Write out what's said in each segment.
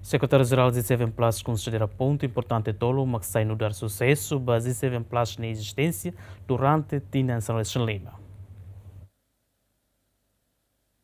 Secretário-Geral de G7 Plus considera ponto importante tolo, mas sai no dar sucesso, mas G7 Plus na existência durante a Nação Lima.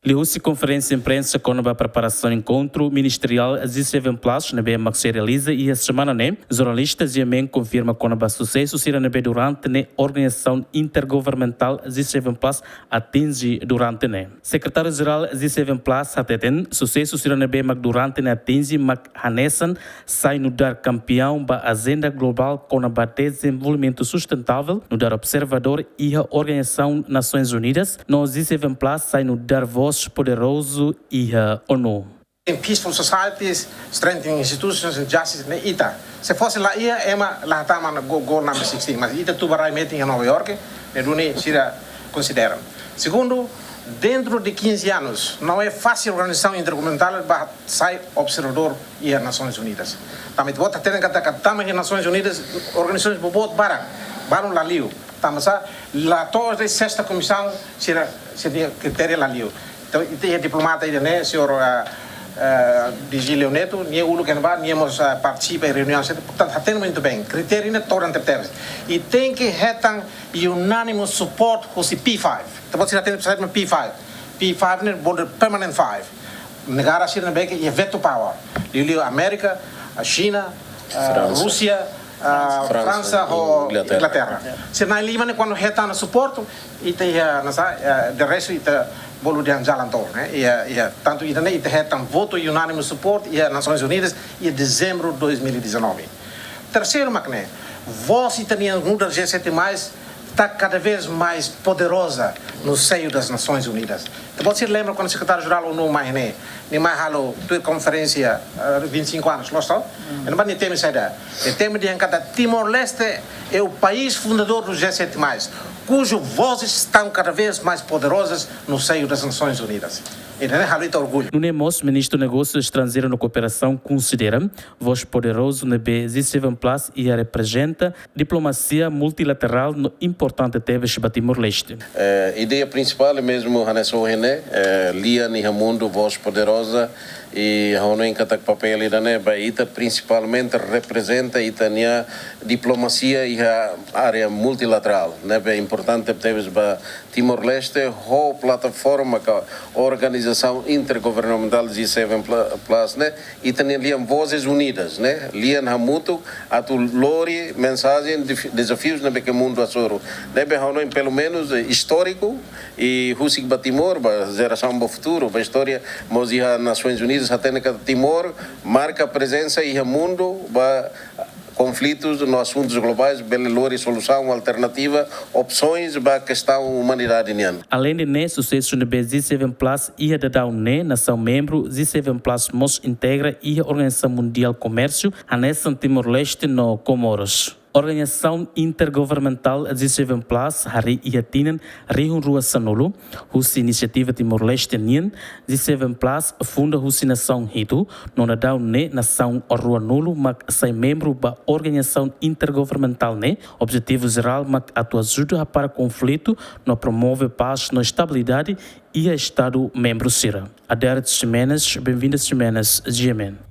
Liu-se conferência de imprensa com a preparação do encontro ministerial G7 Plus na BM que se realiza e esta semana jornalistas também confirma com o sucesso será na durante a organização intergovernamental G7 Plus atinge durante a secretário-geral G7 Plus ateten sucesso será na BM durante a atinge Mac Hanessan sai no dar campeão da agenda global com a desenvolvimento sustentável no dar observador e a Organização Nações Unidas no G7 Plus sai no dar voz poderoso e a ONU. In peaceful societies, strengthening institutions and justice na ITA. Se fosse lá ia, lá estava na goal number 16, mas ITA tubarai meeting em Nova York, e Duni Sira consideram. Segundo, dentro de 15 anos, não é fácil a organização intergovernamental para sair observador e as Nações Unidas. Também vota ter que as Nações Unidas, organizações por voto baram lá liu. Estamos lá toda a sexta comissão seria critério lá liu. Então, tem diplomata aí, né, senhor DG Leoneto, nem o que não nem participa em reuniões, portanto, está tendo muito bem. Critério é todo anterior. E tem que retar unanimous support com o P5. Então, você já tem P5. P5 é permanent 5. Negar a China bem que é veto power. Liu América, a China, a Rússia, França ou Inglaterra. Se na Lima quando retar no suporte e tem de resto bolo de jalan tol, né? E tanto isso né, e retam voto unânime suporte e as Nações Unidas em dezembro de 2019. Terceiro, macné, voz italiana no G7 mais está cada vez mais poderosa no seio das Nações Unidas. Então, você lembra quando o secretário-geral ONU mais né, nem mais falou tua conferência 25 anos, não está? Eu não tem essa ideia. O tema de cada Timor-Leste é o país fundador do G7 mais, cujas vozes estão cada vez mais poderosas no seio das Nações Unidas. No NEMOS, ministro do Negócios Estrangeiros e Cooperação considera voz poderoso no G7 Plus e representa diplomacia multilateral no importante tema de Timor-Leste. A ideia principal é mesmo Hanessan René, Lian e Ramundo, voz poderosa e a ONU em cada papel ita principalmente representa a diplomacia e a área multilateral. É importante para Timor-Leste, a plataforma que organização intergovernamental G7 Plus, e tem vozes unidas, liam hamuto atu lori mensagem desafios na que mundo azoro. Deve haver pelo menos histórico e husik ba Timor, ba geração do futuro, ba história, mas as Nações Unidas até que Timor marca a presença e o mundo ba conflitos nos assuntos globais, belelor e solução alternativa, opções para a questão humanidade. Além de sucesso no G7 Plus e a da nação membro, G7 Plus mos integra e a Organização Mundial do Comércio, a nação Timor-Leste no Comoros. Organização Intergovernamental G7 Plus, Hari e Atinan, Rihun Rua Sanolo, Husi Iniciativa Timor-Leste Nien, G7 Plus funda Husi Nação Hitu, nona dau ne Nação Rua Nulo, mas sai membro da Organização Intergovernamental ne, objetivo geral, mas atua ajuda para conflito, no promove paz, no estabilidade e a Estado membro Sira. Aderet Ximenes, bem-vindas Ximenes, GMN.